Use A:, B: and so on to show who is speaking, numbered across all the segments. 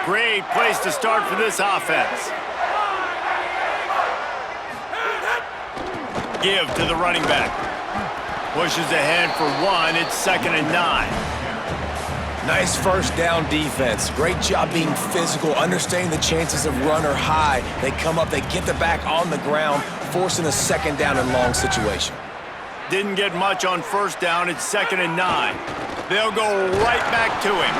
A: Great place to start for this offense. Give to the running back. Pushes ahead for one. It's 2nd and 9.
B: Nice first down defense. Great job being physical, understanding the chances of run are high. They come up, they get the back on the ground, forcing a 2nd down and long situation.
A: Didn't get much on 1st down. It's 2nd and 9. They'll go right back to him.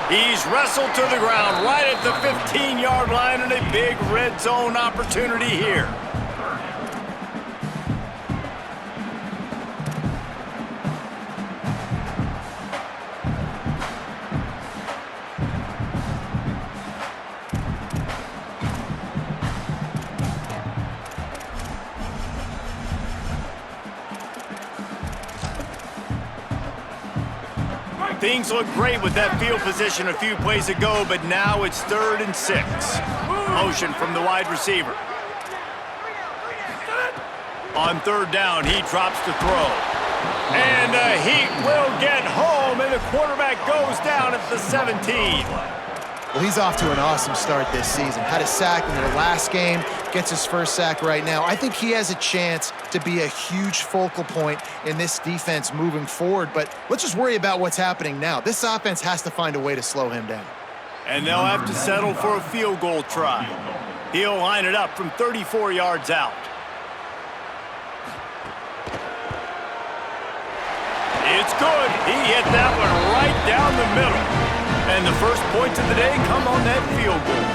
A: He's wrestled to the ground right at the 15-yard line, and a big red zone opportunity here. Things look great with that field position a few plays ago, but now it's 3rd and 6. Motion from the wide receiver. On 3rd down, he drops to throw. And the Heat will get home, and the quarterback goes down at the 17.
C: Well, he's off to an awesome start this season. Had a sack in their last game, gets his first sack right now. I think he has a chance to be a huge focal point in this defense moving forward, but let's just worry about what's happening now. This offense has to find a way to slow him down.
A: And they'll have to settle for a field goal try. He'll line it up from 34 yards out. It's good. He hit that one right down the middle. And the first points of the day come on that field goal.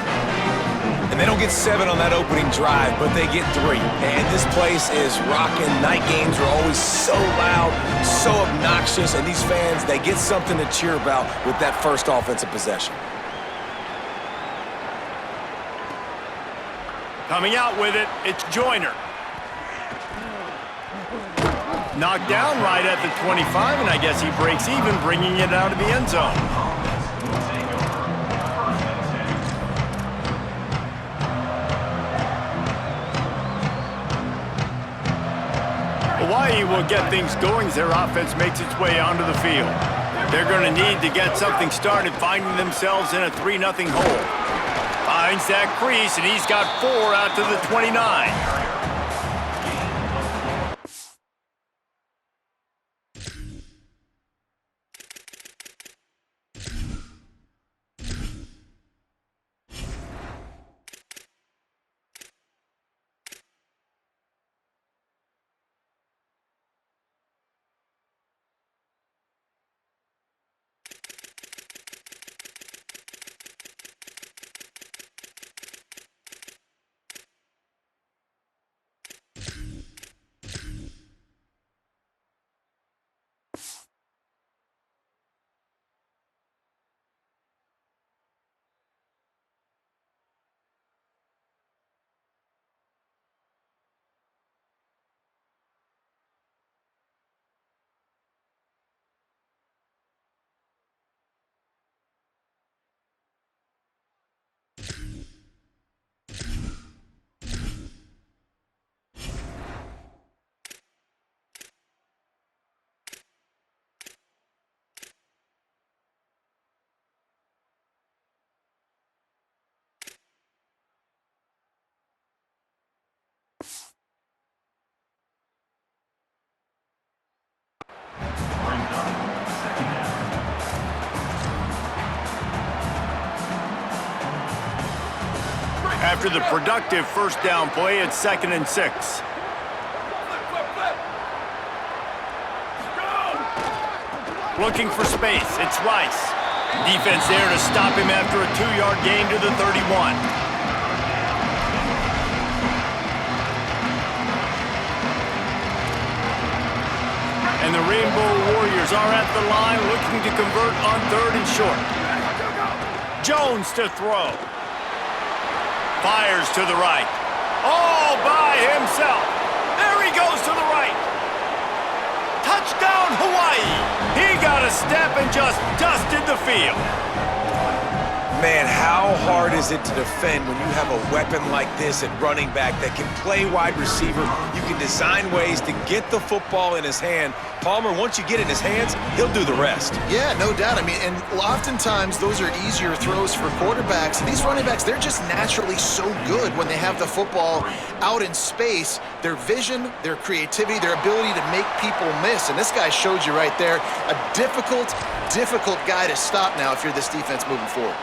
B: And they don't get 7 on that opening drive, but they get 3. And this place is rocking. Night games are always so loud, so obnoxious, and these fans, they get something to cheer about with that first offensive possession.
A: Coming out with it, it's Joyner. Knocked down right at the 25, and I guess he breaks even, bringing it out of the end zone. Hawaii will get things going as their offense makes its way onto the field. They're going to need to get something started, finding themselves in a 3-0 hole. Finds that crease, and he's got 4 out to the 29. After the productive first down play, it's 2nd and 6. Looking for space, it's Rice. Defense there to stop him after a 2-yard gain to the 31. And the Rainbow Warriors are at the line looking to convert on 3rd and short. Jones to throw. Fires to the right. All by himself. There he goes to the right. Touchdown, Hawaii. He got a step and just dusted the field.
B: man, how hard is it to defend when you have a weapon like this at running back that can play wide receiver? You can design ways to get the football in his hand. Palmer, once you get it in his hands, he'll do the rest.
C: Yeah, no doubt. I mean, and oftentimes those are easier throws for quarterbacks. And these running backs, they're just naturally so good when they have the football out in space. Their vision, their creativity, their ability to make people miss. And this guy showed you right there, a difficult guy to stop now if you're this defense moving forward.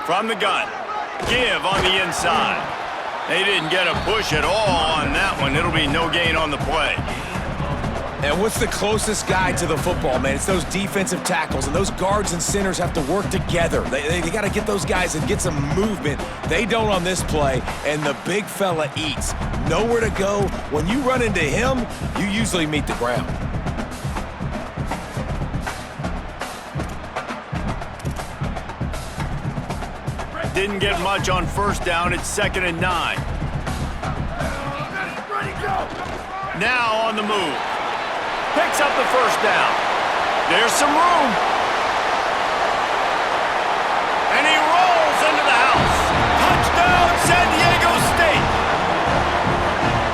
A: From the gun, give on the inside. They didn't get a push at all on that one. It'll be no gain on the play.
B: And what's the closest guy to the football, man? It's those defensive tackles, and those guards and centers have to work together. They got to get those guys and get some movement. They don't on this play, and the big fella eats. Nowhere to go. When you run into him, you usually meet the ground.
A: Didn't get much on first down. It's 2nd and 9. Now on the move. Picks up the first down. There's some room. And he rolls into the house. Touchdown, San Diego State.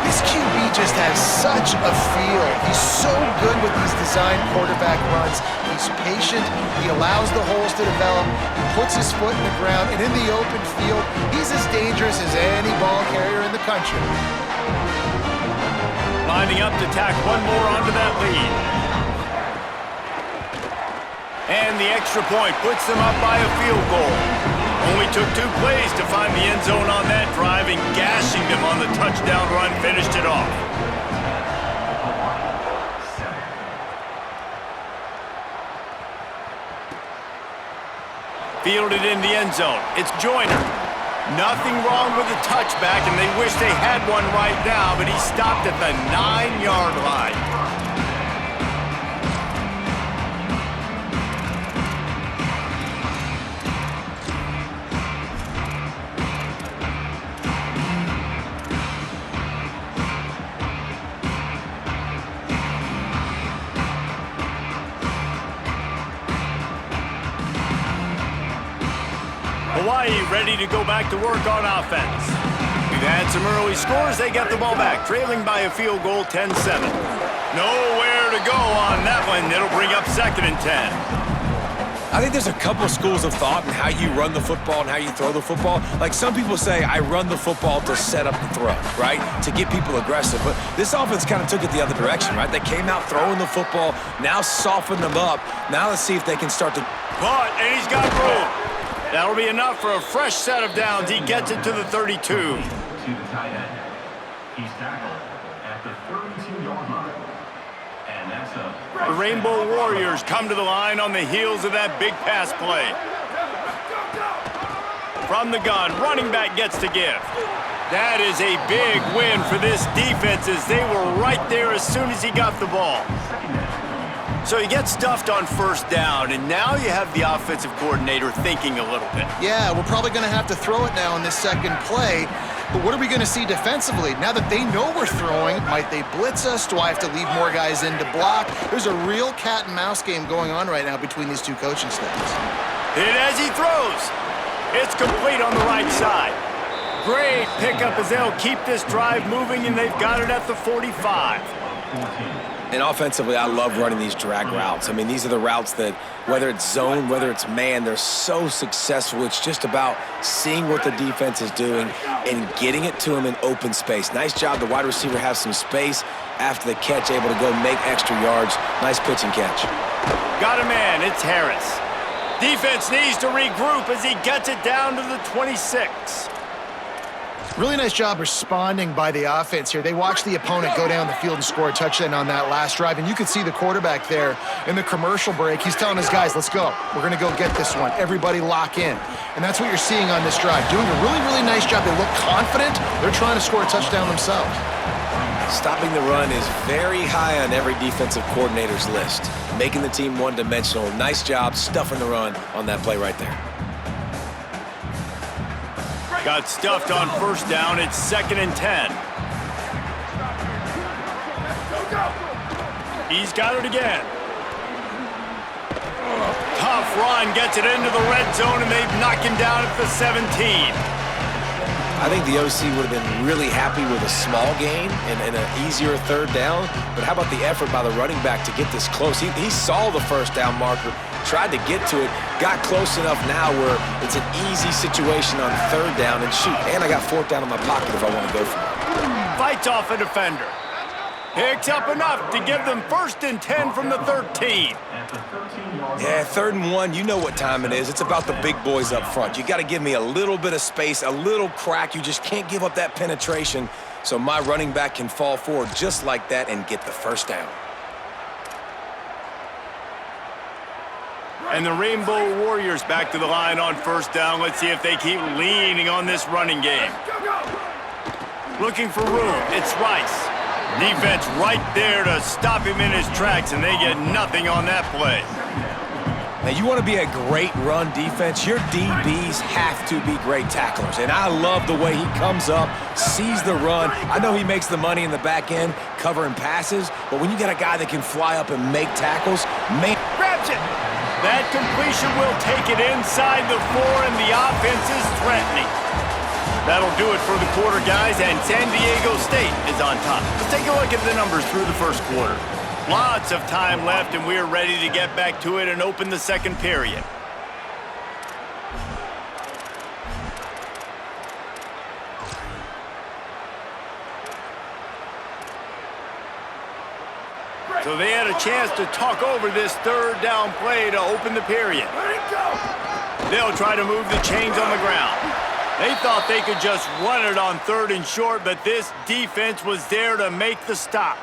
C: This QB just has such a feel. He's so good with these design quarterback runs. He's patient. He allows the holes to develop. He puts his foot in the ground. And in the open field, he's as dangerous as any ball carrier in the country.
A: Lining up to tack one more onto that lead. And the extra point puts them up by a field goal. Only took 2 plays to find the end zone on that drive, and gashing them on the touchdown run finished it off. Fielded in the end zone. It's Joyner. Nothing wrong with the touchback, and they wish they had one right now, but he stopped at the 9-yard line. Hawaii ready to go back to work on offense. We've had some early scores. They get the ball back, trailing by a field goal, 10-7. Nowhere to go on that one. It'll bring up 2nd and 10.
B: I think there's a couple of schools of thought in how you run the football and how you throw the football. Like some people say, I run the football to set up the throw, right? To get people aggressive. But this offense kind of took it the other direction, right? They came out throwing the football, now softened them up. Now let's see if they can start to...
A: Caught, and he's got room. That'll be enough for a fresh set of downs. He gets it to the 32.
D: To the tight end. He's tackled at the 32-yard line. And that's a...
A: The Rainbow Warriors come to the line on the heels of that big pass play. From the gun, running back gets to give. That is a big win for this defense as they were right there as soon as he got the ball. So he gets stuffed on first down, and now you have the offensive coordinator thinking a little bit.
C: Yeah, we're probably going to have to throw it now in this second play. But what are we going to see defensively? Now that they know we're throwing, might they blitz us? Do I have to leave more guys in to block? There's a real cat and mouse game going on right now between these two coaching staffs.
A: Hit as he throws. It's complete on the right side. Great pickup as they'll keep this drive moving, and they've got it at the 45.
B: And offensively, I love running these drag routes. I mean, these are the routes that, whether it's zone, whether it's man, they're so successful. It's just about seeing what the defense is doing and getting it to them in open space. Nice job. The wide receiver has some space after the catch, able to go make extra yards. Nice pitch and catch.
A: Got a man. It's Harris. Defense needs to regroup as he gets it down to the 26.
C: Really nice job responding by the offense here. They watched the opponent go down the field and score a touchdown on that last drive, and you could see the quarterback there in the commercial break. He's telling his guys, let's go. We're going to go get this one. Everybody lock in. And that's what you're seeing on this drive. Doing a really, really nice job. They look confident. They're trying to score a touchdown themselves.
B: Stopping the run is very high on every defensive coordinator's list. Making the team one-dimensional. Nice job stuffing the run on that play right there.
A: Got stuffed on first down. It's 2nd and 10. He's got it again. Tough run, gets it into the red zone, and they've knocked him down at the 17.
B: I think the OC would have been really happy with a small gain and an easier 3rd down. But how about the effort by the running back to get this close? He saw the first down marker, tried to get to it, got close enough now where it's an easy situation on 3rd down, and shoot, and I got 4th down in my pocket if I want to go for it.
A: Fights off a defender. Picks up enough to give them 1st and 10 from the 13.
B: Yeah, 3rd and 1, you know what time it is. It's about the big boys up front. You got to give me a little bit of space, a little crack. You just can't give up that penetration so my running back can fall forward just like that and get the 1st down.
A: And the Rainbow Warriors back to the line on 1st down. Let's see if they keep leaning on this running game. Looking for room. It's Rice. Defense right there to stop him in his tracks, and they get nothing on that play.
B: Now, you want to be a great run defense, your DBs have to be great tacklers. And I love the way he comes up, sees the run. I know he makes the money in the back end covering passes, but when you got a guy that can fly up and make tackles, man.
A: Grabs it. That completion will take it inside the 4, and the offense is threatening. That'll do it for the quarter, guys, and San Diego State is on top. Let's take a look at the numbers through the 1st quarter. Lots of time left, and we're ready to get back to it and open the 2nd period. So they had a chance to talk over this 3rd down play to open the period. They'll try to move the chains on the ground. They thought they could just run it on 3rd and short, but this defense was there to make the stop.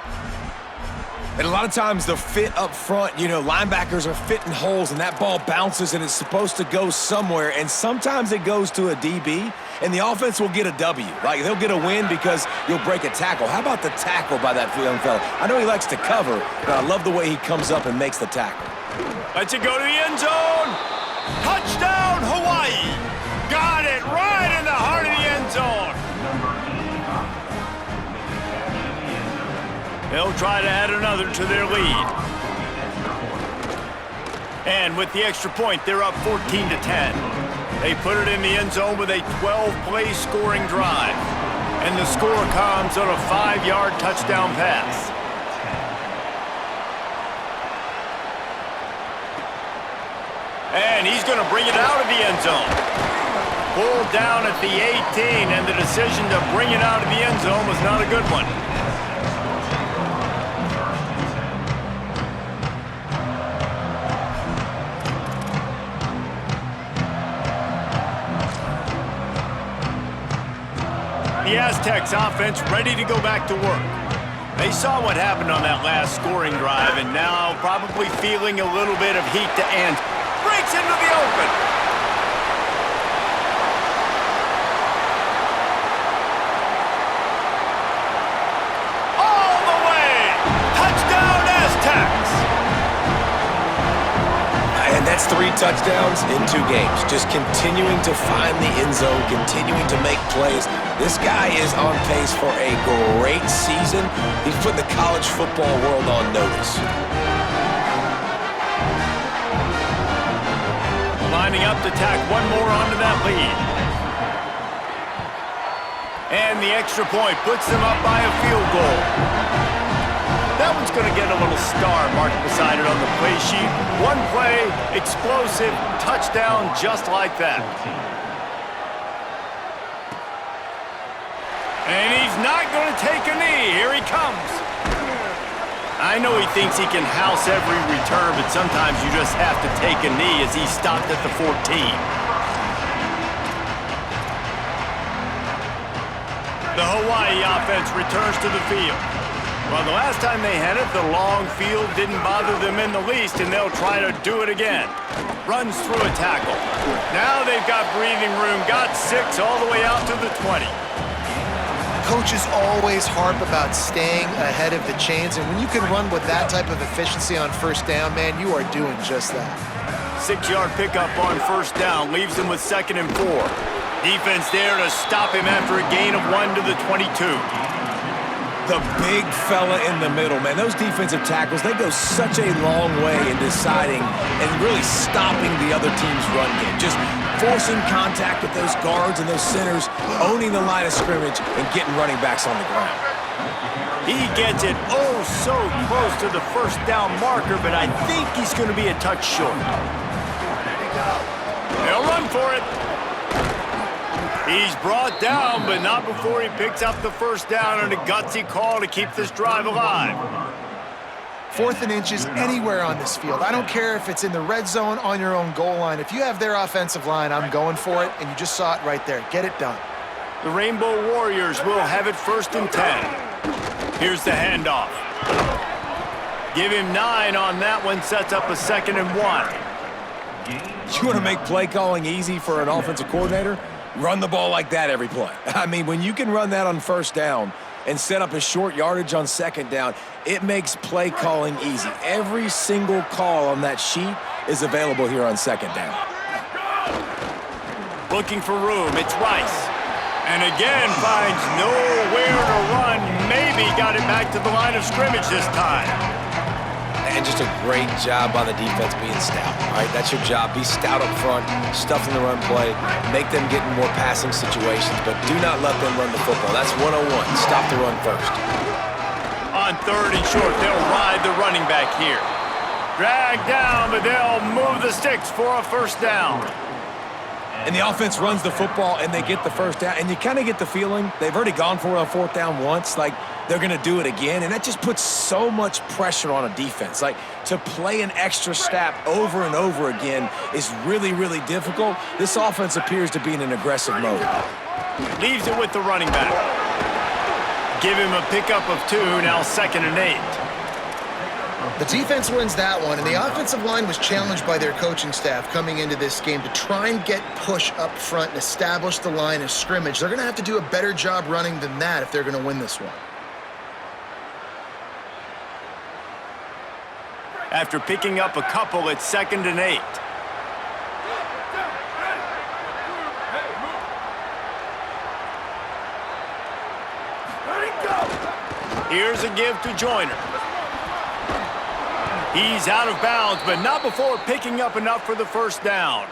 B: And a lot of times the fit up front, you know, linebackers are fitting holes and that ball bounces and it's supposed to go somewhere, and sometimes it goes to a DB and the offense will get a W. Like, they'll get a win because you'll break a tackle. How about the tackle by that young fella? I know he likes to cover, but I love the way he comes up and makes the tackle.
A: Lets it go to the end zone. Touchdown, Hawaii. Got it right in the heart of the end zone. They'll try to add another to their lead. And with the extra point, they're up 14 to 10. They put it in the end zone with a 12-play scoring drive. And the score comes on a 5-yard touchdown pass. And he's going to bring it out of the end zone. Pulled down at the 18, and the decision to bring it out of the end zone was not a good one. The Aztecs offense ready to go back to work. They saw what happened on that last scoring drive, and now probably feeling a little bit of heat to end. Breaks into the open. All the way. Touchdown, Aztecs.
B: And that's 3 touchdowns in 2 games. Just continuing to find the end zone, continuing to make plays. This guy is on pace for a great season. He's put the college football world on notice.
A: Lining up to tack one more onto that lead. And the extra point puts them up by a field goal. That one's going to get a little star marked beside it on the play sheet. One play, explosive, touchdown just like that. And he's not going to take a knee. Here he comes. I know he thinks he can house every return, but sometimes you just have to take a knee as he stopped at the 14. The Hawaii offense returns to the field. Well, the last time they had it, the long field didn't bother them in the least, and they'll try to do it again. Runs through a tackle. Now they've got breathing room, got 6 all the way out to the 20.
C: Coaches always harp about staying ahead of the chains, and when you can run with that type of efficiency on first down, man, you are doing just that.
A: 6-yard pickup on first down leaves them with 2nd and 4. Defense there to stop him after a gain of 1 to the 22.
B: The big fella in the middle, man. Those defensive tackles, they go such a long way in deciding and really stopping the other team's run game. Just forcing contact with those guards and those centers, owning the line of scrimmage, and getting running backs on the ground.
A: He gets it oh so close to the first down marker, but I think he's going to be a touch short. They'll run for it. He's brought down, but not before he picks up the first down and a gutsy call to keep this drive alive.
C: 4th and inches anywhere on this field. I don't care if it's in the red zone, on your own goal line. If you have their offensive line, I'm going for it, and you just saw it right there. Get it done.
A: The Rainbow Warriors will have it 1st and 10. Here's the handoff. Give him 9 on that one, sets up a 2nd and 1.
B: You want to make play calling easy for an offensive coordinator? Run the ball like that every play. I mean, when you can run that on first down and set up a short yardage on 2nd down, it makes play calling easy. Every single call on that sheet is available here on 2nd down.
A: Looking for room, it's Rice. And again finds nowhere to run. Maybe got it back to the line of scrimmage this time.
B: And just a great job by the defense being stout. All right, that's your job. Be stout up front, stuff in the run play, make them get in more passing situations, but do not let them run the football. That's 101. Stop the run first.
A: On 3rd and short, they'll ride the running back here. Drag down, but they'll move the sticks for a first down.
B: And the offense runs the football, and they get the first down. And you kind of get the feeling they've already gone for it on 4th down once. Like, they're going to do it again. And that just puts so much pressure on a defense. Like, to play an extra snap over and over again is really, really difficult. This offense appears to be in an aggressive mode.
A: Leaves it with the running back. Give him a pickup of 2, now 2nd and 8.
C: The defense wins that one, and the offensive line was challenged by their coaching staff coming into this game to try and get push up front and establish the line of scrimmage. They're going to have to do a better job running than that if they're going to win this one.
A: After picking up a couple, it's 2nd and 8. Here's a give to Joyner. He's out of bounds, but not before picking up enough for the first down.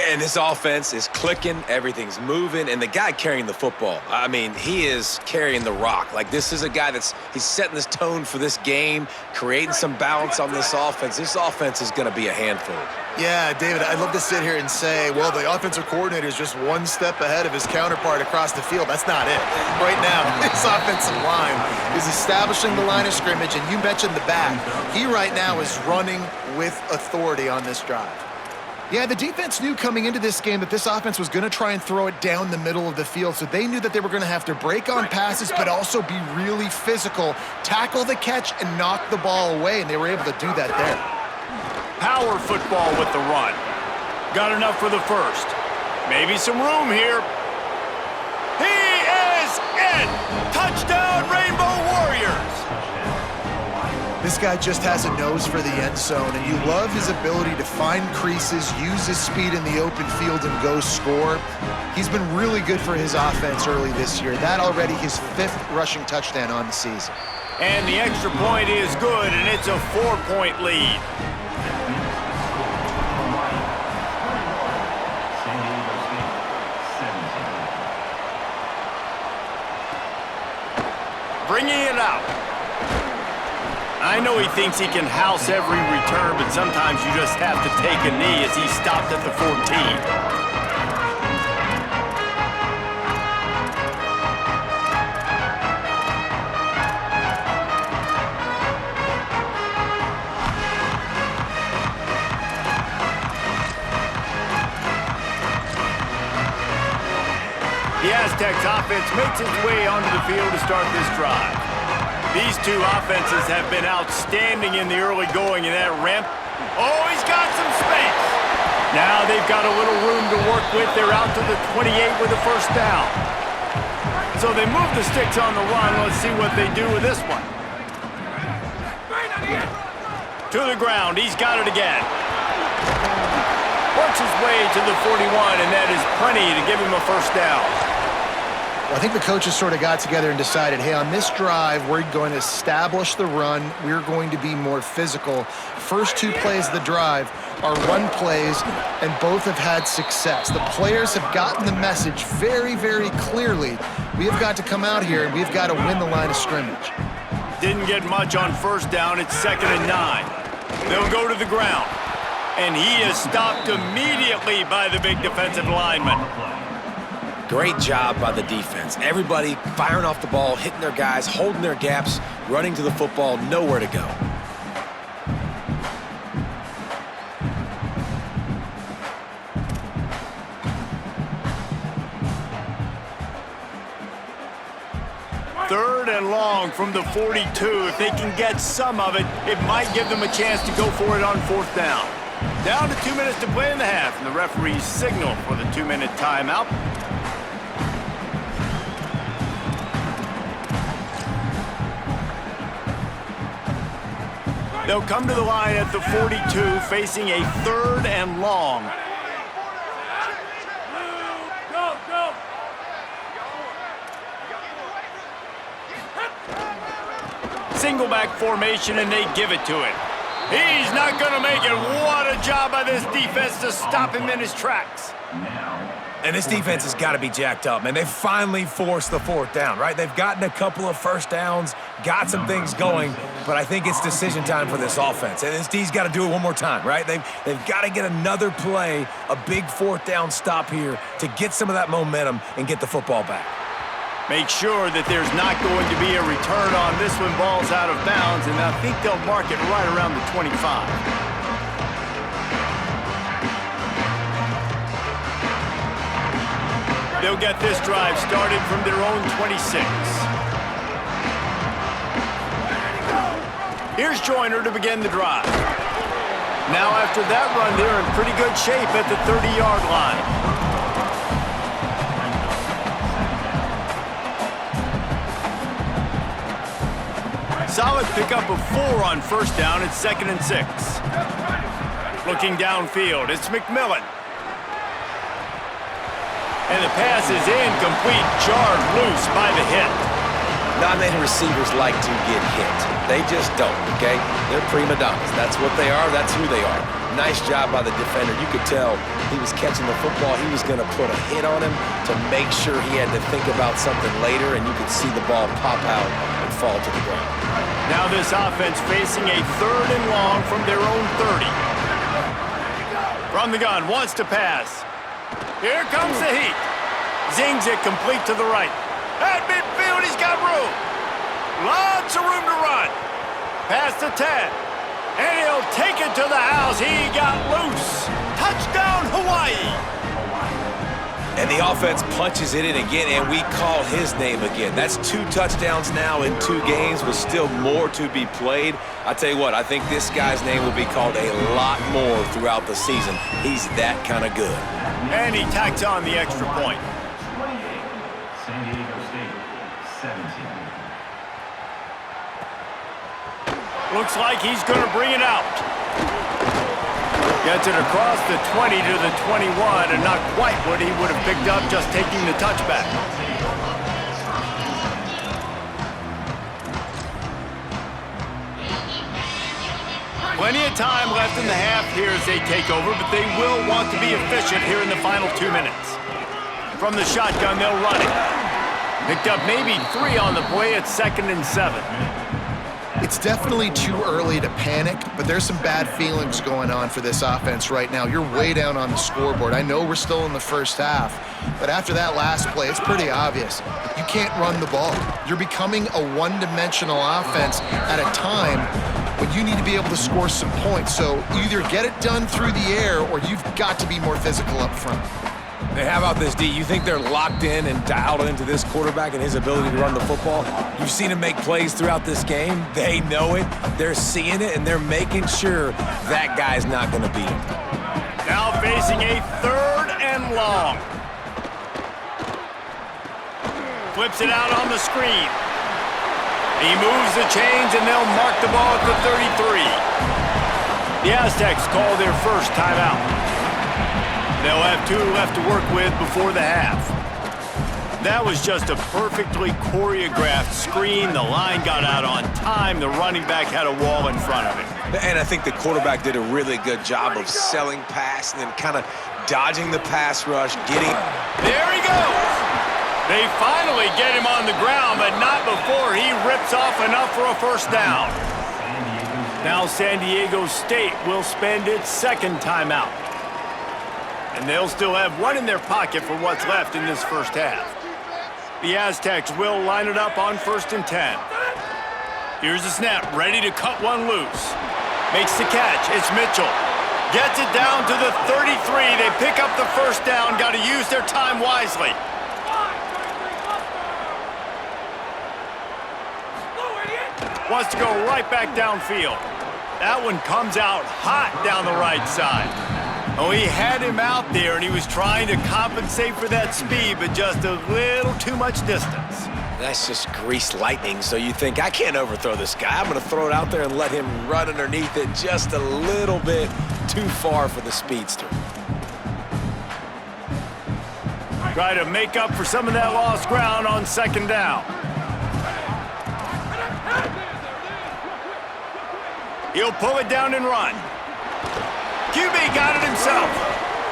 B: And this offense is clicking, everything's moving, and the guy carrying the football, I mean, he is carrying the rock. Like, this is a guy he's setting this tone for this game, creating some balance on this offense. This offense is going to be a handful.
C: Yeah, David, I'd love to sit here and say, well, the offensive coordinator is just one step ahead of his counterpart across the field. That's not it. Right now, his offensive line is establishing the line of scrimmage, and you mentioned the back. He right now is running with authority on this drive. Yeah, the defense knew coming into this game that this offense was going to try and throw it down the middle of the field, so they knew that they were going to have to break on passes but also be really physical, tackle the catch, and knock the ball away, and they were able to do that there.
A: Power football with the run. Got enough for the first. Maybe some room here. He is in! Touchdown, Rainbow Warriors!
C: This guy just has a nose for the end zone, and you love his ability to find creases, use his speed in the open field, and go score. He's been really good for his offense early this year. That already his 5th rushing touchdown on the season.
A: And the extra point is good, and it's a 4-point lead. Bringing it out. I know he thinks he can house every return, but sometimes you just have to take a knee as he stopped at the 14. The Aztecs offense makes its way onto the field to start this drive. These two offenses have been outstanding in the early going in that ramp. Oh, he's got some space. Now they've got a little room to work with. They're out to the 28 with a first down. So they move the sticks on the run. Let's see what they do with this one. To the ground. He's got it again. Works his way to the 41, and that is plenty to give him a first down.
C: Well, I think the coaches sort of got together and decided, hey, on this drive, we're going to establish the run. We're going to be more physical. First two plays of the drive are run plays, and both have had success. The players have gotten the message very, very clearly. We have got to come out here, and we've got to win the line of scrimmage.
A: Didn't get much on first down. It's 2nd and 9. They'll go to the ground. And he is stopped immediately by the big defensive lineman.
B: Great job by the defense. Everybody firing off the ball, hitting their guys, holding their gaps, running to the football, nowhere to go.
A: Third and long from the 42. If they can get some of it, it might give them a chance to go for it on fourth down. Down to 2 minutes to play in the half, and the referees signal for the 2-minute timeout. They'll come to the line at the 42, facing a 3rd and long. Single back formation, and they give it to him. He's not going to make it. What a job by this defense to stop him in his tracks.
B: And this defense has got to be jacked up, man. They finally forced the fourth down, right? They've gotten a couple of first downs, got some things going, but I think it's decision time for this offense. And this D's got to do it one more time, right? They've got to get another play, a big fourth down stop here to get some of that momentum and get the football back.
A: Make sure that there's not going to be a return on this when ball's out of bounds, and I think they'll mark it right around the 25. They'll get this drive started from their own 26. Here's Joyner to begin the drive. Now after that run, they're in pretty good shape at the 30-yard line. Solid pickup of 4 on first down. It's 2nd and 6. Looking downfield, it's McMillan. And the pass is incomplete, jarred loose by the hit.
B: Not many receivers like to get hit. They just don't, okay? They're prima donnas. That's what they are. That's who they are. Nice job by the defender. You could tell he was catching the football. He was going to put a hit on him to make sure he had to think about something later, and you could see the ball pop out and fall to the ground.
A: Now this offense facing a 3rd and long from their own 30. From the gun, wants to pass. Here comes the heat. Zings it complete to the right. At midfield, he's got room. Lots of room to run. Past the 10. And he'll take it to the house. He got loose. Touchdown, Hawaii.
B: And the offense punches it in again, and we call his name again. That's 2 touchdowns now in 2 games with still more to be played. I tell you what, I think this guy's name will be called a lot more throughout the season. He's that kind of good.
A: And he tacks on the extra point.
D: 28, San Diego State, 17.
A: Looks like he's going to bring it out. Gets it across the 20 to the 21, and not quite what he would have picked up just taking the touchback. Plenty of time left in the half here as they take over, but they will want to be efficient here in the final 2 minutes. From the shotgun, they'll run it. Picked up maybe 3 on the play at 2nd and 7.
C: It's definitely too early to panic, but there's some bad feelings going on for this offense right now. You're way down on the scoreboard. I know we're still in the first half, but after that last play, it's pretty obvious. You can't run the ball. You're becoming a one-dimensional offense at a time when you need to be able to score some points. So either get it done through the air or you've got to be more physical up front.
B: Hey, how about this, D? You think they're locked in and dialed into this quarterback and his ability to run the football? You've seen him make plays throughout this game. They know it, they're seeing it, and they're making sure that guy's not going to beat him.
A: Now facing a 3rd and long. Flips it out on the screen. He moves the chains, and they'll mark the ball at the 33. The Aztecs call their first timeout. They'll have 2 left to work with before the half. That was just a perfectly choreographed screen. The line got out on time. The running back had a wall in front of him.
B: And I think the quarterback did a really good job of selling pass and then kind of dodging the pass rush, getting...
A: There he goes! They finally get him on the ground, but not before he rips off enough for a first down. Now San Diego State will spend its 2nd timeout. And they'll still have 1 in their pocket for what's left in this first half. The Aztecs will line it up on 1st and 10. Here's the snap, ready to cut one loose. Makes the catch, it's Mitchell. Gets it down to the 33. They pick up the first down, got to use their time wisely. Wants to go right back downfield. That one comes out hot down the right side. Oh, he had him out there, and he was trying to compensate for that speed, but just a little too much distance.
B: That's just greased lightning, so you think, I can't overthrow this guy. I'm going to throw it out there and let him run underneath it just a little bit too far for the speedster.
A: Try to make up for some of that lost ground on 2nd down. He'll pull it down and run. QB got it himself.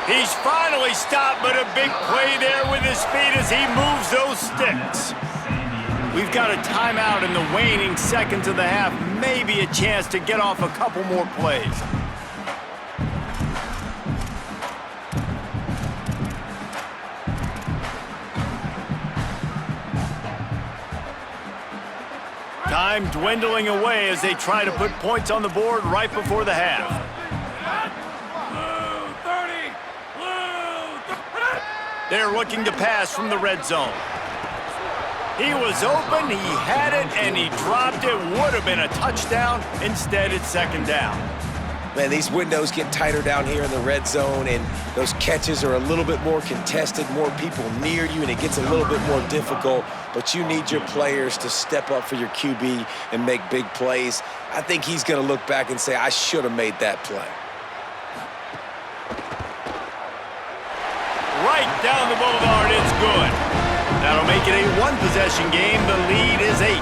A: He's finally stopped, but a big play there with his speed as he moves those sticks. We've got a timeout in the waning seconds of the half. Maybe a chance to get off a couple more plays. Time dwindling away as they try to put points on the board right before the half. They're looking to pass from the red zone. He was open, he had it, and he dropped it. Would have been a touchdown. Instead, it's 2nd down.
B: Man, these windows get tighter down here in the red zone, and those catches are a little bit more contested, more people near you, and it gets a little bit more difficult. But you need your players to step up for your QB and make big plays. I think he's going to look back and say, I should have made that play.
A: Right down the boulevard, it's good. That'll make it a 1-possession game. The lead is 8.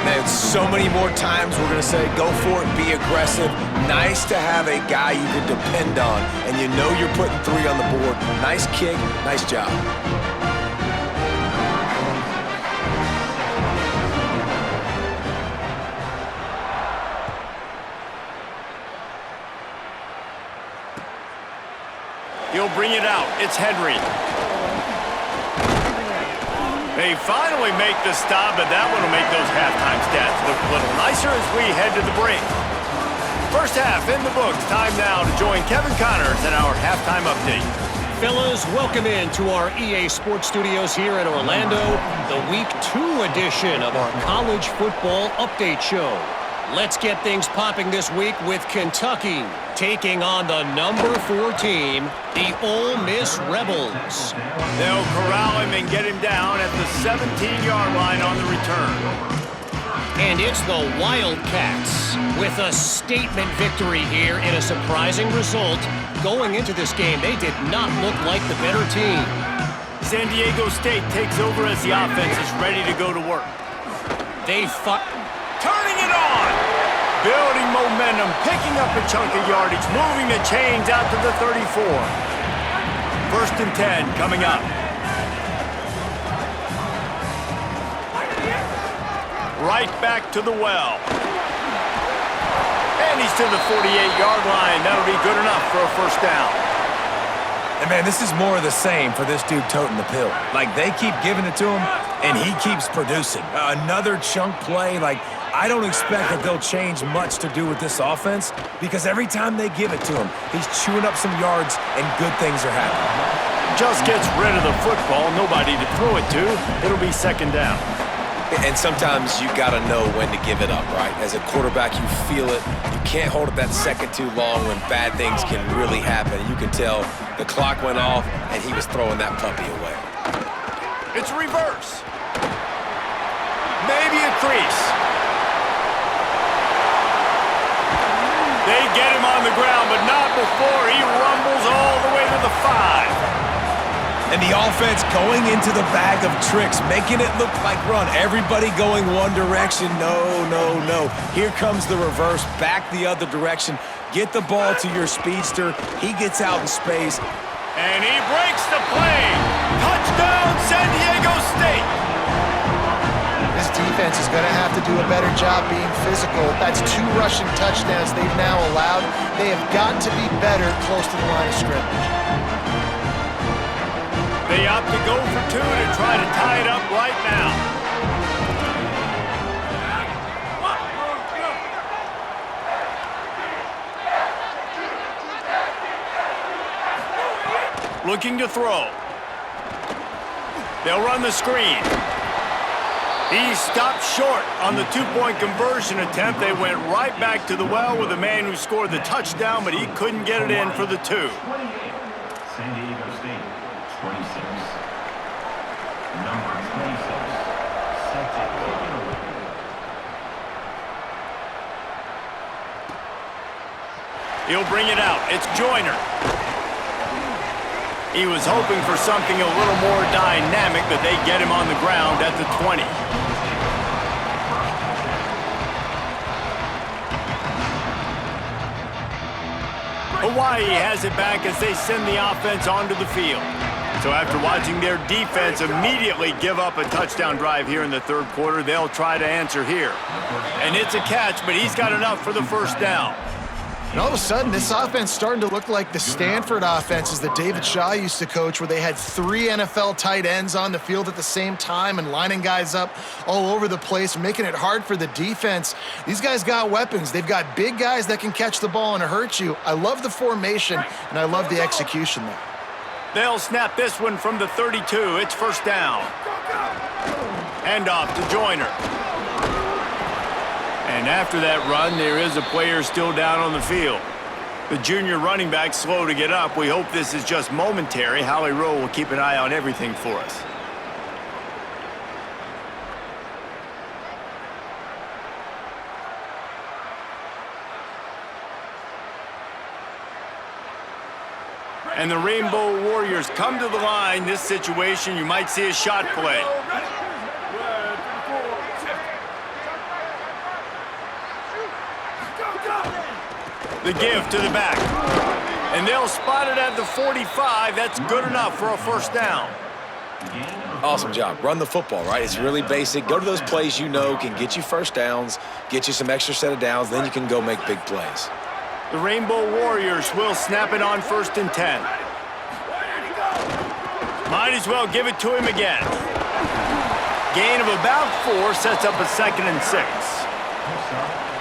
B: Man, so many more times we're going to say, go for it, be aggressive. Nice to have a guy you can depend on, and you know you're putting 3 on the board. Nice kick, nice job.
A: He'll bring it out. It's Henry. They finally make the stop, but that one will make those halftime stats look a little nicer as we head to the break. First half in the books. Time now to join Kevin Connors in our halftime update.
E: Fellas, welcome in to our EA Sports Studios here in Orlando, the Week 2 edition of our College Football Update Show. Let's get things popping this week with Kentucky taking on the number 4 team, the Ole Miss Rebels.
A: They'll corral him and get him down at the 17-yard line on the return.
E: And it's the Wildcats with a statement victory here in a surprising result. Going into this game, they did not look like the better team.
A: San Diego State takes over as the offense is ready to go to work.
E: They fought.
A: Turning it on! Building momentum, picking up a chunk of yardage, moving the chains out to the 34. 1st and 10 coming up. Right back to the well. And he's to the 48-yard line. That'll be good enough for a first down.
B: And man, this is more of the same for this dude toting the pill. Like, they keep giving it to him, and he keeps producing. Another chunk play, like, I don't expect that they'll change much to do with this offense because every time they give it to him, he's chewing up some yards and good things are happening.
A: just gets rid of the football, nobody to throw it to. It'll be second down.
B: And sometimes you got to know when to give it up, right? As a quarterback, you feel it. You can't hold it that second too long when bad things can really happen. You can tell the clock went off, and he was throwing that puppy away.
A: It's reverse. Maybe a crease. They get him on the ground, but not before he rumbles all the way to the 5.
B: And the offense going into the bag of tricks, making it look like run. Everybody going one direction. No, no, no. Here comes the reverse, back the other direction. Get the ball to your speedster. He gets out in space.
A: And he breaks the play. Touchdown, San Diego State.
C: This defense is going to have to do a better job being physical. That's 2 rushing touchdowns they've now allowed. They have got to be better close to the line of scrimmage.
A: They opt to go for 2 to try to tie it up right now. Looking to throw. They'll run the screen. He stopped short on the 2-point conversion attempt. They went right back to the well with the man who scored the touchdown, but he couldn't get it in for the 2.
D: San Diego State, 26. Number 26, set to kick it away.
A: He'll bring it out. It's Joyner. He was hoping for something a little more dynamic, but they get him on the ground at the 20. Hawaii has it back as they send the offense onto the field. So after watching their defense immediately give up a touchdown drive here in the 3rd quarter, they'll try to answer here. And it's a catch, but he's got enough for the first down.
C: And all of a sudden, this offense starting to look like the Stanford offenses that David Shaw used to coach, where they had 3 NFL tight ends on the field at the same time and lining guys up all over the place, making it hard for the defense. These guys got weapons. They've got big guys that can catch the ball and hurt you. I love the formation, and I love the execution there.
A: They'll snap this one from the 32. It's first down. Hand off to Joyner. And after that run, there is a player still down on the field. The junior running back slow to get up. We hope this is just momentary. Howie Rowe will keep an eye on everything for us. And the Rainbow Warriors come to the line. This situation, you might see a shot play. The give to the back. And they'll spot it at the 45. That's good enough for a first down.
B: Awesome job. Run the football, right? It's really basic. Go to those plays you know can get you first downs, get you some extra set of downs, then you can go make big plays.
A: The Rainbow Warriors will snap it on 1st and 10. Might as well give it to him again. Gain of about 4 sets up a 2nd and 6.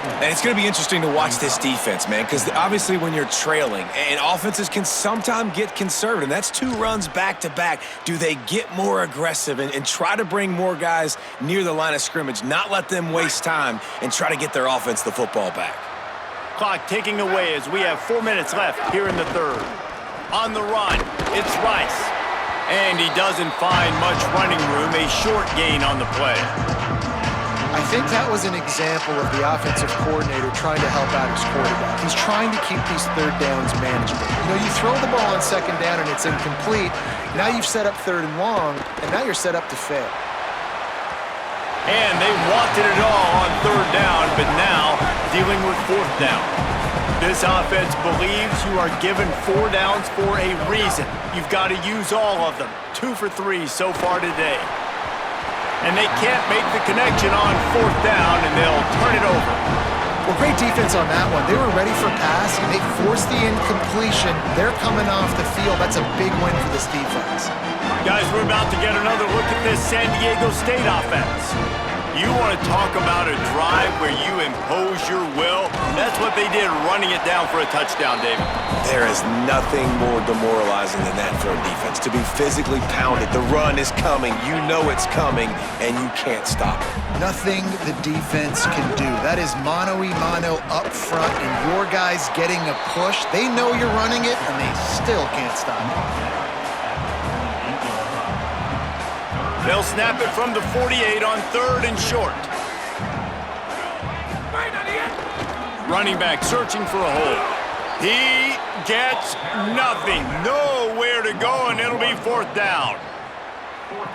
B: And it's going to be interesting to watch this defense, man, because obviously when you're trailing, and offenses can sometimes get conservative, and that's 2 runs back-to-back. Do they get more aggressive and try to bring more guys near the line of scrimmage, not let them waste time, and try to get their offense the football back?
A: Clock ticking away as we have 4 minutes left here in the 3rd. On the run, it's Rice. And he doesn't find much running room, a short gain on the play.
C: I think that was an example of the offensive coordinator trying to help out his quarterback. He's trying to keep these 3rd downs manageable. You know, you throw the ball on 2nd down and it's incomplete. Now you've set up 3rd and long, and now you're set up to fail.
A: And they wanted it all on 3rd down, but now dealing with 4th down. This offense believes you are given 4 downs for a reason. You've got to use all of them. 2 for 3 so far today. And they can't make the connection on 4th down, and they'll turn it over.
C: Well, great defense on that one. They were ready for pass. They forced the incompletion. They're coming off the field. That's a big win for this defense.
A: Guys, we're about to get another look at this San Diego State offense. You want to talk about a drive where you impose your will? That's what they did, running it down for a touchdown, David.
B: There is nothing more demoralizing than that for a defense. To be physically pounded, the run is coming, you know it's coming, and you can't stop it.
C: Nothing the defense can do. That is mano-a-mano up front, and your guys getting a push. They know you're running it, and they still can't stop it.
A: They'll snap it from the 48 on 3rd and short. Running back searching for a hole. He gets nothing. Nowhere to go, and it'll be 4th down.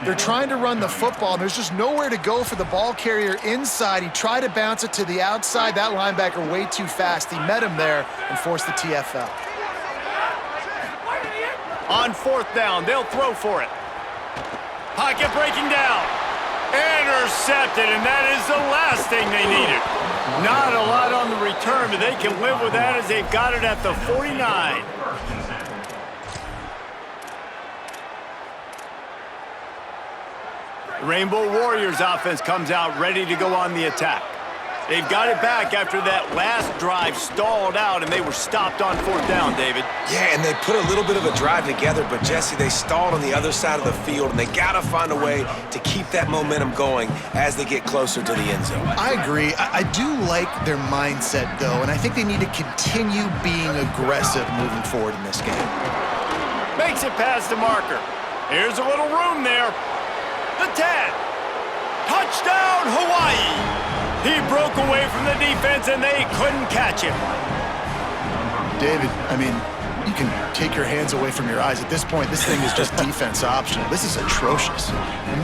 C: They're trying to run the football, and there's just nowhere to go for the ball carrier inside. He tried to bounce it to the outside. That linebacker way too fast. He met him there and forced the TFL.
A: On 4th down, they'll throw for it. Pocket breaking down. Intercepted, and that is the last thing they needed. Not a lot on the return, but they can live with that as they've got it at the 49. Rainbow Warriors offense comes out ready to go on the attack. They've got it back after that last drive stalled out, and they were stopped on 4th down, David.
B: Yeah, and they put a little bit of a drive together, but Jesse, they stalled on the other side of the field, and they got to find a way to keep that momentum going as they get closer to the end zone.
C: I agree. I do like their mindset, though, and I think they need to continue being aggressive moving forward in this game.
A: Makes it past the marker. Here's a little room there. The 10. Touchdown, Hawaii. He broke away from the defense, and they couldn't catch him.
C: David, I mean, you can take your hands away from your eyes. At this point, this thing is just defense optional. This is atrocious.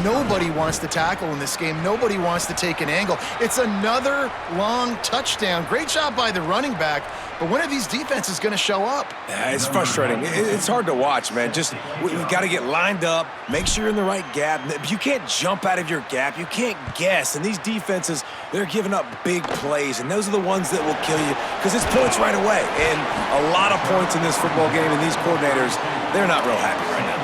C: Nobody wants to tackle in this game. Nobody wants to take an angle. It's another long touchdown. Great job by the running back, but when are these defenses going to show up?
B: Yeah, it's frustrating. It's hard to watch, man. Just, we've got to get lined up, make sure you're in the right gap. You can't jump out of your gap. You can't guess. And these defenses, they're giving up big plays, and those are the ones that will kill you because it's points right away. And a lot of points in this football game, and these coordinators, they're not real happy right now.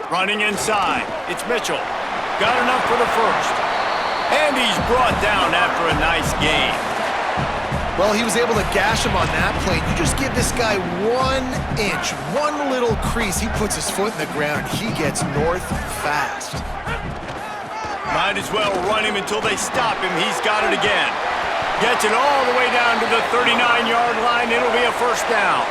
A: Running inside, it's Mitchell. Got enough for the first. And he's brought down after a nice gain.
C: Well, he was able to gash him on that play. You just give this guy 1 inch, one little crease. He puts his foot in the ground, and he gets north fast.
A: Might as well run him until they stop him. He's got it again. Gets it all the way down to the 39-yard line. It'll be a 1st down.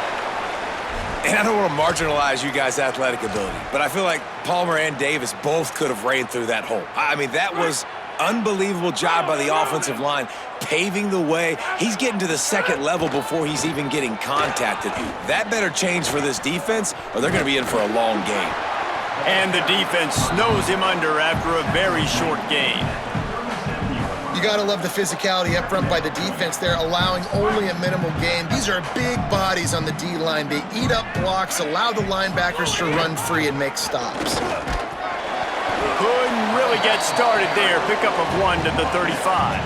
B: And I don't want to marginalize you guys' athletic ability, but I feel like Palmer and Davis both could have ran through that hole. I mean, that was unbelievable job by the offensive line, paving the way. He's getting to the 2nd level before he's even getting contacted. That better change for this defense, or they're going to be in for a long game.
A: And the defense snows him under after a very short gain.
C: You got to love the physicality up front by the defense there, allowing only a minimal gain. These are big bodies on the D-line. They eat up blocks, allow the linebackers to run free and make stops.
A: Couldn't really get started there. Pickup of 1 to the 35.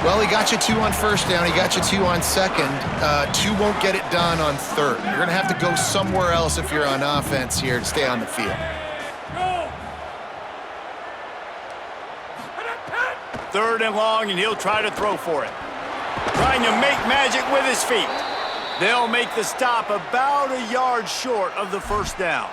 C: Well, he got you 2 on 1st down. He got you 2 on 2nd. 2 won't get it done on 3rd. You're going to have to go somewhere else if you're on offense here to stay on the field.
A: 3rd and long, and he'll try to throw for it. Trying to make magic with his feet. They'll make the stop about a yard short of the 1st down.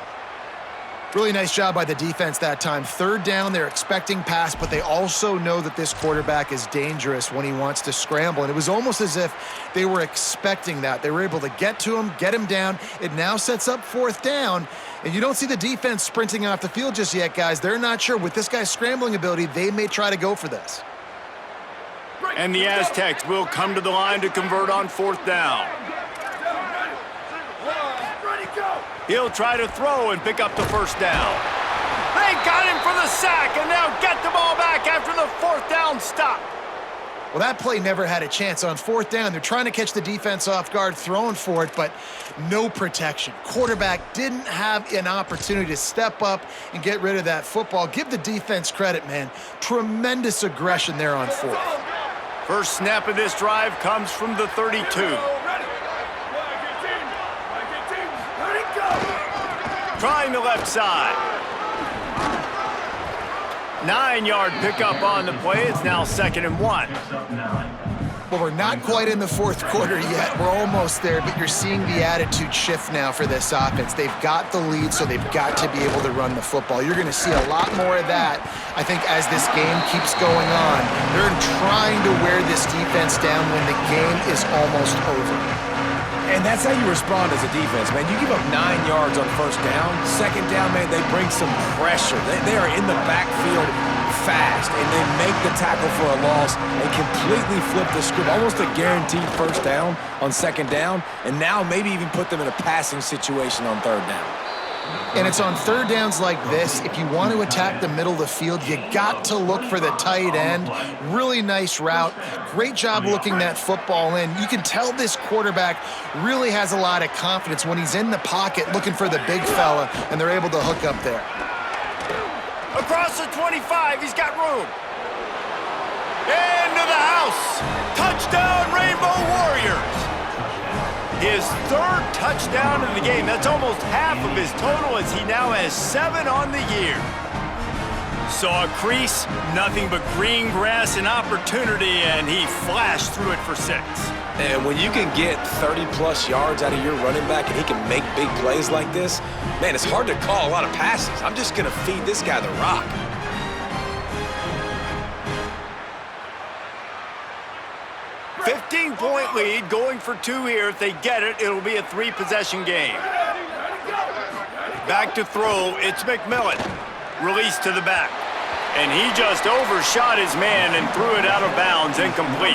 C: Really nice job by the defense that time. 3rd down, they're expecting pass, but they also know that this quarterback is dangerous when he wants to scramble. And it was almost as if they were expecting that. They were able to get to him, get him down. It now sets up 4th down. And you don't see the defense sprinting off the field just yet, guys. They're not sure. With this guy's scrambling ability, they may try to go for this.
A: And the Aztecs will come to the line to convert on 4th down. He'll try to throw and pick up the 1st down. They got him for the sack, and they'll get the ball back after the 4th down stop.
C: Well, that play never had a chance. On 4th down, they're trying to catch the defense off guard, throwing for it, but no protection. Quarterback didn't have an opportunity to step up and get rid of that football. Give the defense credit, man. Tremendous aggression there on 4th.
A: First snap of this drive comes from the 32. Trying the left side. 9-yard pickup on the play. It's now 2nd and 1.
C: Well, we're not quite in the fourth quarter yet. We're almost there, but you're seeing the attitude shift now for this offense. They've got the lead, so they've got to be able to run the football. You're going to see a lot more of that, I think, as this game keeps going on. They're trying to wear this defense down when the game is almost over.
B: And that's how you respond as a defense, man. You give up 9 yards on first down. Second down, man, they bring some pressure. They are in the backfield fast, and they make the tackle for a loss and completely flip the script. Almost a guaranteed first down on second down, and now maybe even put them in a passing situation on third down.
C: And it's on third downs like this, if you want to attack the middle of the field, you got to look for the tight end. Really nice route. Great job looking that football in. You can tell this quarterback really has a lot of confidence when he's in the pocket looking for the big fella, and they're able to hook up there.
A: Across the 25, he's got room. Into the house. Touchdown, Rainbow Warriors. His 3rd touchdown in the game. That's almost half of his total, as he now has 7 on the year. Saw a crease, nothing but green grass and opportunity, and he flashed through it for 6.
B: And when you can get 30-plus yards out of your running back and he can make big plays like this, man, it's hard to call a lot of passes. I'm just going to feed this guy the rock.
A: A 15-point lead, going for 2 here. If they get it, it'll be a 3-possession game. Back to throw, it's McMillan. Release to the back. And he just overshot his man and threw it out of bounds, incomplete.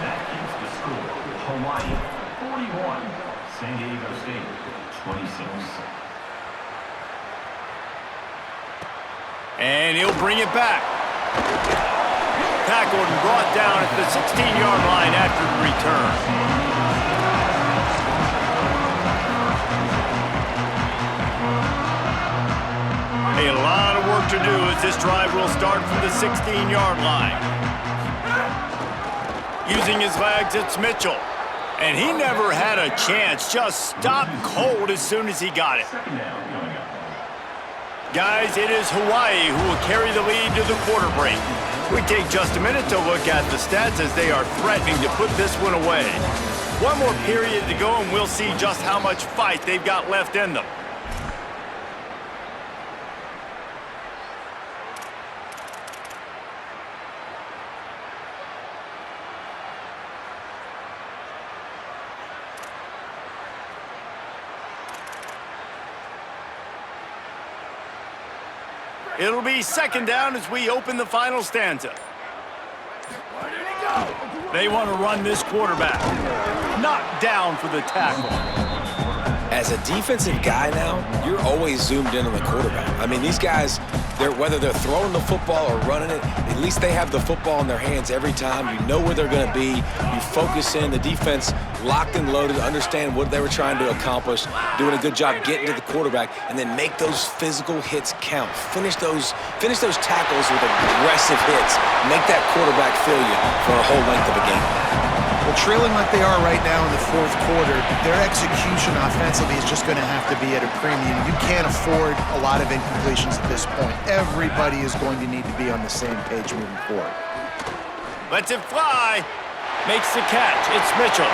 D: That keeps the score. Hawaii 41, San Diego State 26.
A: And he'll bring it back. Tackled and brought down at the 16-yard line after the return. A lot of work to do as this drive will start from the 16-yard line. Using his legs, it's Mitchell. And he never had a chance, just stopped cold as soon as he got it. Guys, it is Hawaii who will carry the lead to the quarter break. We take just a minute to look at the stats as they are threatening to put this one away. One more period to go and we'll see just how much fight they've got left in them. It'll be 2nd down as we open the final stanza. They want to run this quarterback. Knocked down for the tackle.
B: As a defensive guy now, you're always zoomed in on the quarterback. I mean, these guys, whether they're throwing the football or running it, at least they have the football in their hands every time. You know where they're going to be. You focus in. The defense locked and loaded, understand what they were trying to accomplish, doing a good job getting to the quarterback, and then make those physical hits count. Finish those tackles with aggressive hits. Make that quarterback feel you for a whole length of a game.
C: Well, trailing like they are right now in the fourth quarter, their execution offensively is just going to have to be at a premium. You can't afford a lot of incompletions at this point. Everybody is going to need to be on the same page moving forward.
A: Lets it fly. Makes the catch. It's Mitchell.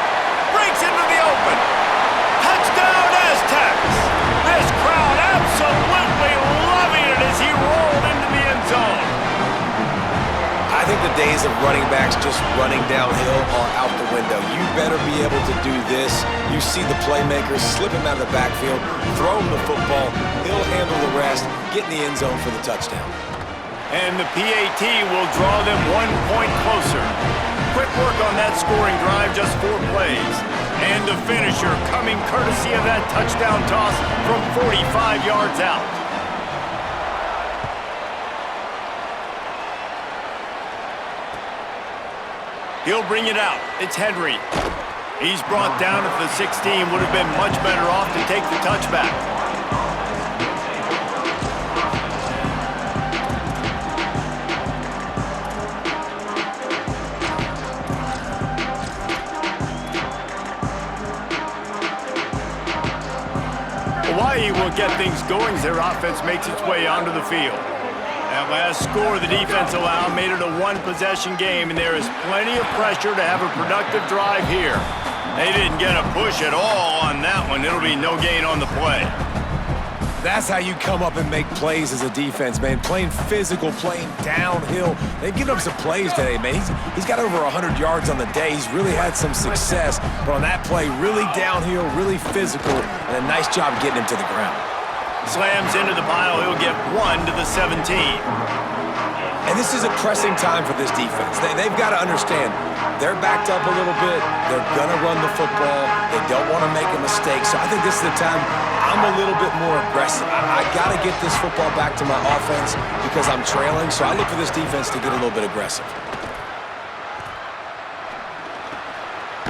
A: Breaks into the open. Touchdown, Aztecs! This crowd absolutely loving it as he rolled into the end zone.
B: I think the days of running backs just running downhill are out the window. You better be able to do this. You see the playmakers, slip him out of the backfield, throw him the football, he'll handle the rest, get in the end zone for the touchdown.
A: And the PAT will draw them 1 point closer. Quick work on that scoring drive, just 4 plays. And the finisher coming courtesy of that touchdown toss from 45 yards out. He'll bring it out. It's Henry. He's brought down at the 16. Would have been much better off to take the touchback. will get things going as their offense makes its way onto the field. That last score the defense allowed made it a one-possession game, and there is plenty of pressure to have a productive drive here. They didn't get a push at all on that one. It'll be no gain on the play.
B: That's how you come up and make plays as a defense, man. Playing physical, playing downhill. They've given up some plays today, man. He's got over 100 yards on the day. He's really had some success. But on that play, really downhill, really physical, and a nice job getting him to the ground.
A: Slams into the pile. He'll get 1 to the 17.
B: And this is a pressing time for this defense. They've got to understand, they're backed up a little bit. They're going to run the football. They don't want to make a mistake. So I think this is the time I'm a little bit more aggressive. I got to get this football back to my offense because I'm trailing. So I look for this defense to get a little bit aggressive.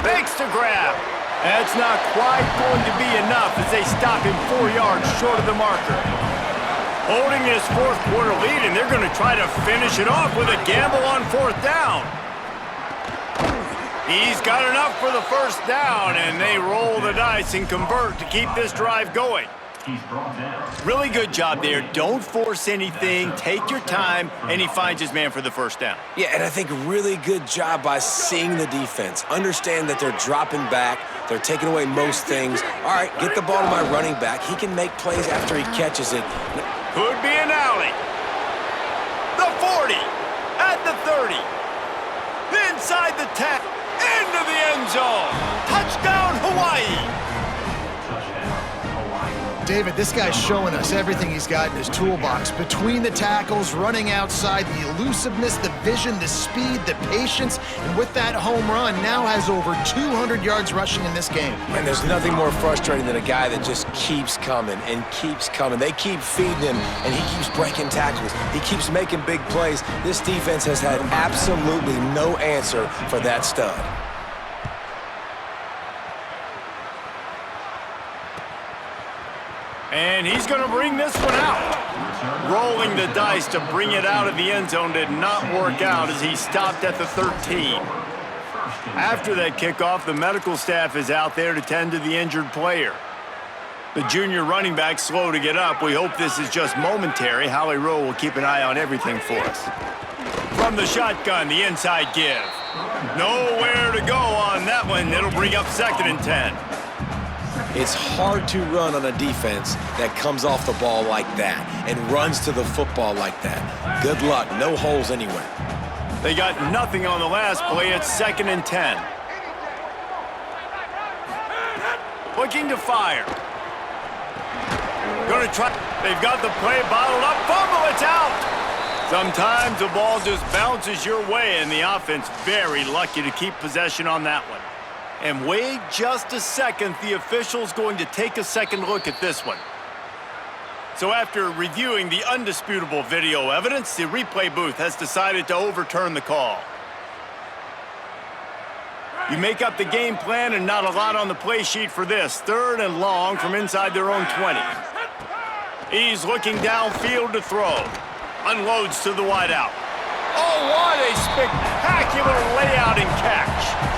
A: Fakes to grab. That's not quite going to be enough as they stop him 4 yards short of the marker. Holding his fourth quarter lead, and they're going to try to finish it off with a gamble on 4th down. He's got enough for the first down, and they roll the dice and convert to keep this drive going. Really good job there. Don't force anything. Take your time, and he finds his man for the first down.
B: Yeah, and I think really good job by seeing the defense. Understand that they're dropping back. They're taking away most things. All right, get the ball to my running back. He can make plays after he catches it.
A: Could be an alley. The 40, at the 30, inside the 10, into the end zone. Touchdown, Hawaii.
C: David, this guy's showing us everything he's got in his toolbox. Between the tackles, running outside, the elusiveness, the vision, the speed, the patience, and with that home run, now has over 200 yards rushing in this game.
B: And there's nothing more frustrating than a guy that just keeps coming and keeps coming. They keep feeding him, and he keeps breaking tackles. He keeps making big plays. This defense has had absolutely no answer for that stud.
A: And he's going to bring this one out. Rolling the dice to bring it out of the end zone did not work out as he stopped at the 13. After that kickoff, the medical staff is out there to tend to the injured player. The junior running back slow to get up. We hope this is just momentary. Howie Rowe will keep an eye on everything for us. From the shotgun, the inside give. Nowhere to go on that one. It'll bring up 2nd and 10.
B: It's hard to run on a defense that comes off the ball like that and runs to the football like that. Good luck. No holes anywhere.
A: They got nothing on the last play. It's 2nd and 10. Looking to fire. Going to try. They've got the play bottled up. Fumble. It's out. Sometimes the ball just bounces your way, and the offense very lucky to keep possession on that one. And wait just a second, the official's going to take a second look at this one. So after reviewing the undisputable video evidence, the replay booth has decided to overturn the call. You make up the game plan and not a lot on the play sheet for this. 3rd and long from inside their own 20. He's looking downfield to throw. Unloads to the wideout. Oh, what a spectacular layout and catch.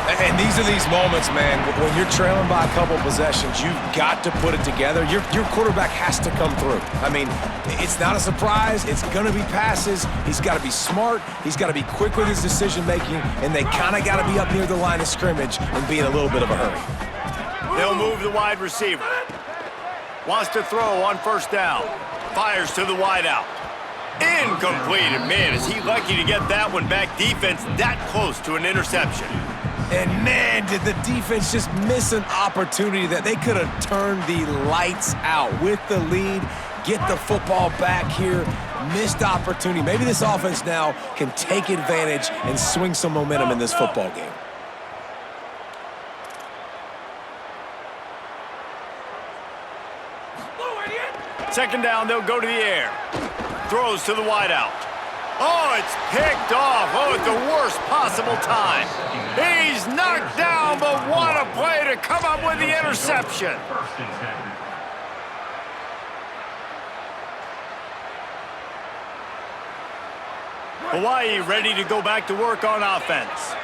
B: And these are these moments, man, when you're trailing by a couple possessions, you've got to put it together. Your quarterback has to come through. I mean, it's not a surprise. It's going to be passes. He's got to be smart. He's got to be quick with his decision-making, and they kind of got to be up near the line of scrimmage and be in a little bit of a hurry.
A: They'll move the wide receiver. Wants to throw on 1st down. Fires to the wideout. Incomplete. And man, is he lucky to get that one back. Defense that close to an interception.
B: And man, did the defense just miss an opportunity that they could have turned the lights out with the lead, get the football back here. Missed opportunity. Maybe this offense now can take advantage and swing some momentum in this football game.
A: Second down, they'll go to the air. Throws to the wideout. Oh, it's picked off. Oh, at the worst possible time. He's knocked down, but what a play to come up with the interception. Hawaii ready to go back to work on offense.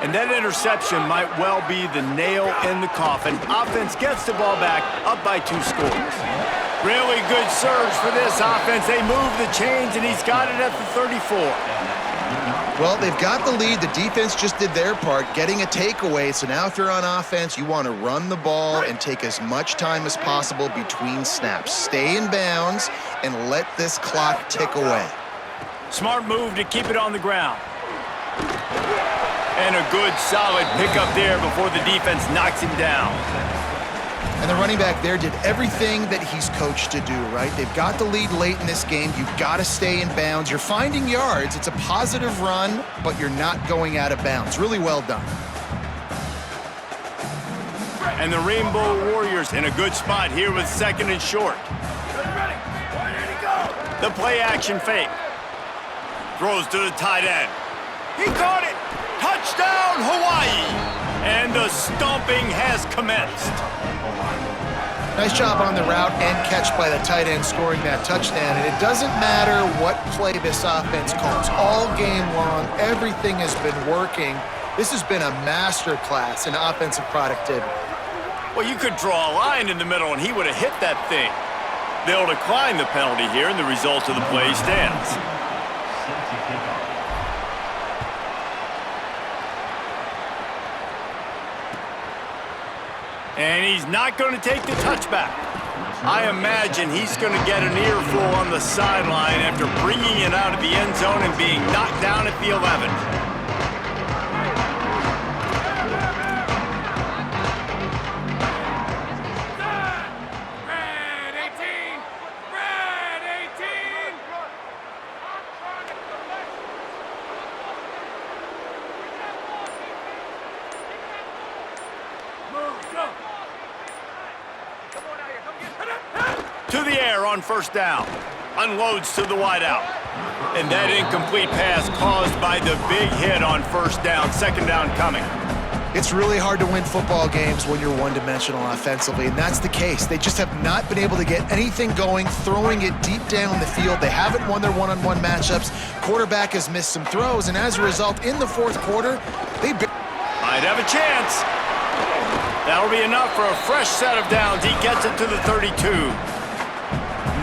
A: And that interception might well be the nail in the coffin. Offense gets the ball back, up by 2 scores. Really good surge for this offense. They move the chains, and he's got it at the 34.
C: Well, they've got the lead. The defense just did their part, getting a takeaway. So now if you're on offense, you want to run the ball and take as much time as possible between snaps. Stay in bounds and let this clock tick away.
A: Smart move to keep it on the ground. And a good, solid pickup there before the defense knocks him down.
C: And the running back there did everything that he's coached to do, right? They've got the lead late in this game. You've got to stay in bounds. You're finding yards. It's a positive run, but you're not going out of bounds. Really well done.
A: And the Rainbow Warriors in a good spot here with 2nd and short. The play action fake. Throws to the tight end. He caught it. Touchdown, Hawaii. And the stomping has commenced.
C: Nice job on the route and catch by the tight end scoring that touchdown. And it doesn't matter what play this offense calls. All game long, everything has been working. This has been a master class in offensive productivity.
A: Well, you could draw a line in the middle, and he would have hit that thing. They'll decline the penalty here, and the result of the play stands. And he's not going to take the touchback. I imagine he's going to get an earful on the sideline after bringing it out of the end zone and being knocked down at the 11. To the air on 1st down. Unloads to the wideout. And that incomplete pass caused by the big hit on 1st down. 2nd down coming.
C: It's really hard to win football games when you're one-dimensional offensively, and that's the case. They just have not been able to get anything going, throwing it deep down the field. They haven't won their one-on-one matchups. Quarterback has missed some throws, and as a result, in the 4th quarter, they
A: might have a chance. That'll be enough for a fresh set of downs. He gets it to the 32.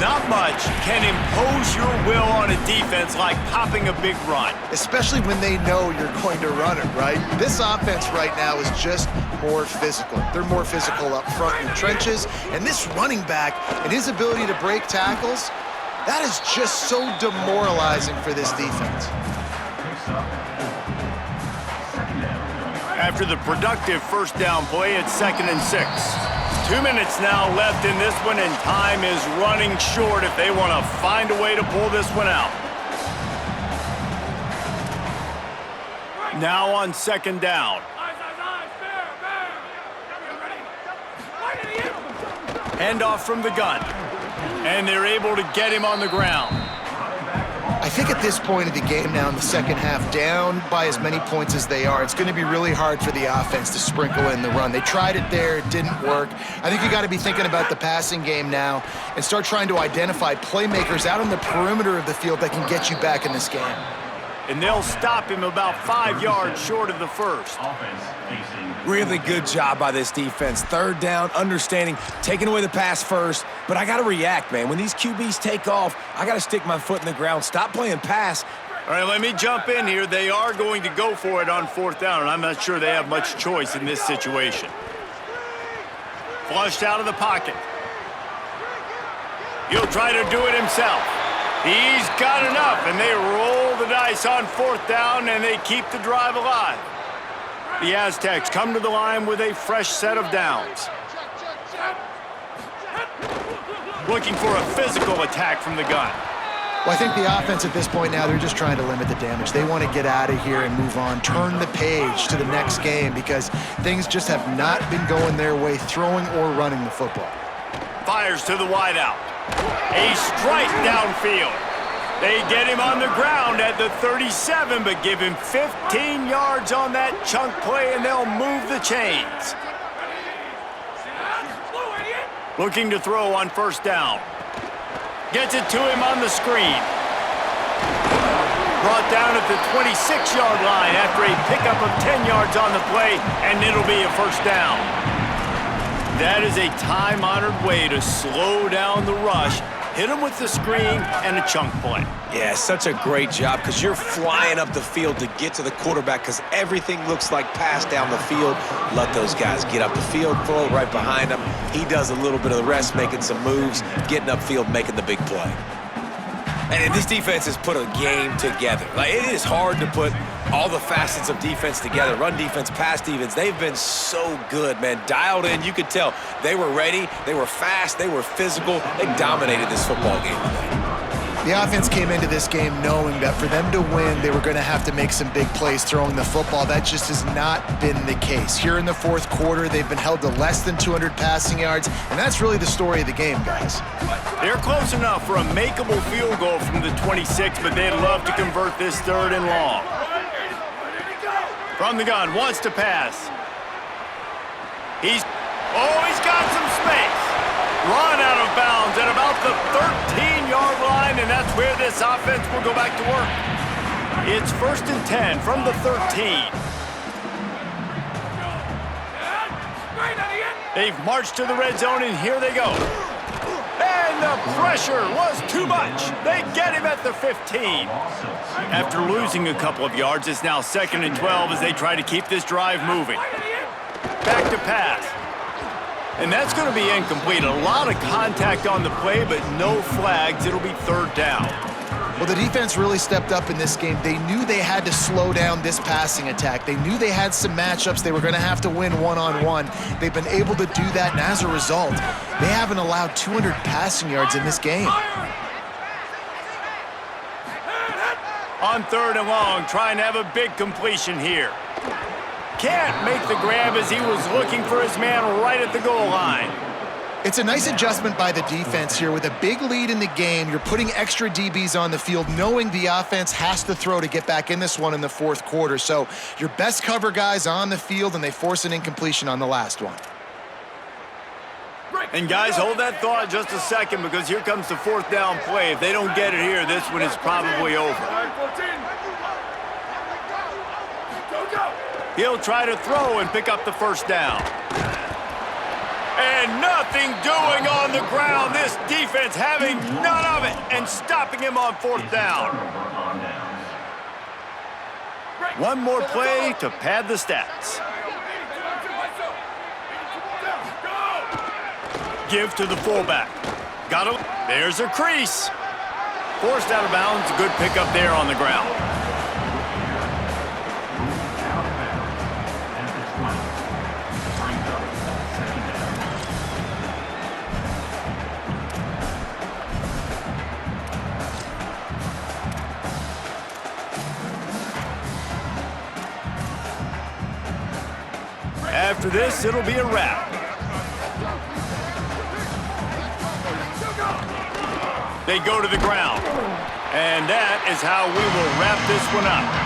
A: Not much can impose your will on a defense like popping a big run.
C: Especially when they know you're going to run it, right? This offense right now is just more physical. They're more physical up front in the trenches. And this running back and his ability to break tackles, that is just so demoralizing for this defense.
A: After the productive 1st down play, it's 2nd and 6. 2 minutes now left in this one, and time is running short if they want to find a way to pull this one out. Now on 2nd down. Handoff from the gun. And they're able to get him on the ground.
C: I think at this point of the game now in the 2nd half, down by as many points as they are, it's going to be really hard for the offense to sprinkle in the run. They tried it there, it didn't work. I think you got to be thinking about the passing game now and start trying to identify playmakers out on the perimeter of the field that can get you back in this game.
A: And they'll stop him about 5 yards short of the 1st.
B: Really good job by this defense. 3rd down, understanding, taking away the pass first. But I got to react, man. When these QBs take off, I got to stick my foot in the ground. Stop playing pass.
A: All right, let me jump in here. They are going to go for it on 4th down, and I'm not sure they have much choice in this situation. Flushed out of the pocket. He'll try to do it himself. He's got enough, and they roll the dice on 4th down, and they keep the drive alive. The Aztecs come to the line with a fresh set of downs. Looking for a physical attack from the gun.
C: Well, I think the offense at this point now, they're just trying to limit the damage. They want to get out of here and move on, turn the page to the next game because things just have not been going their way, throwing or running the football.
A: Fires to the wideout. A strike downfield. They get him on the ground at the 37, but give him 15 yards on that chunk play, and they'll move the chains. Looking to throw on 1st down. Gets it to him on the screen. Brought down at the 26-yard line after a pickup of 10 yards on the play, and it'll be a 1st down. That is a time-honored way to slow down the rush, hit them with the screen, and a chunk play.
B: Yeah, such a great job because you're flying up the field to get to the quarterback because everything looks like pass down the field. Let those guys get up the field, throw it right behind him. He does a little bit of the rest, making some moves, getting upfield, making the big play. And this defense has put a game together. Like, it is hard to put all the facets of defense together. Run defense, pass defense. They've been so good, man. Dialed in. You could tell they were ready. They were fast. They were physical. They dominated this football game today.
C: The offense came into this game knowing that for them to win, they were going to have to make some big plays throwing the football. That just has not been the case. Here in the fourth quarter, they've been held to less than 200 passing yards, and that's really the story of the game, guys.
A: They're close enough for a makeable field goal from the 26, but they'd love to convert this 3rd and long. From the gun, wants to pass. He's got some space. Run out of bounds at about the 13-yard line, and that's where this offense will go back to work. It's 1st and 10 from the 13. They've marched to the red zone, and here they go. And the pressure was too much. They get him at the 15. After losing a couple of yards, it's now 2nd and 12 as they try to keep this drive moving. Back to pass. And that's going to be incomplete. A lot of contact on the play, but no flags. It'll be 3rd down.
C: Well, the defense really stepped up in this game. They knew they had to slow down this passing attack. They knew they had some matchups they were going to have to win one-on-one. They've been able to do that, and as a result, they haven't allowed 200 passing yards in this game.
A: On 3rd and long, trying to have a big completion here. Can't make the grab as he was looking for his man right at the goal line.
C: It's a nice adjustment by the defense here. With a big lead in the game, you're putting extra DBs on the field, knowing the offense has to throw to get back in this one in the 4th quarter. So your best cover guys on the field, and they force an incompletion on the last one.
A: And guys, hold that thought just a second, because here comes the 4th down play. If they don't get it here, this one is probably over. He'll try to throw and pick up the 1st down. And nothing doing on the ground. This defense having none of it and stopping him on 4th down. One more play to pad the stats. Give to the fullback. Got him. There's a crease. Forced out of bounds. A good pickup there on the ground. After this, it'll be a wrap. They go to the ground. And that is how we will wrap this one up.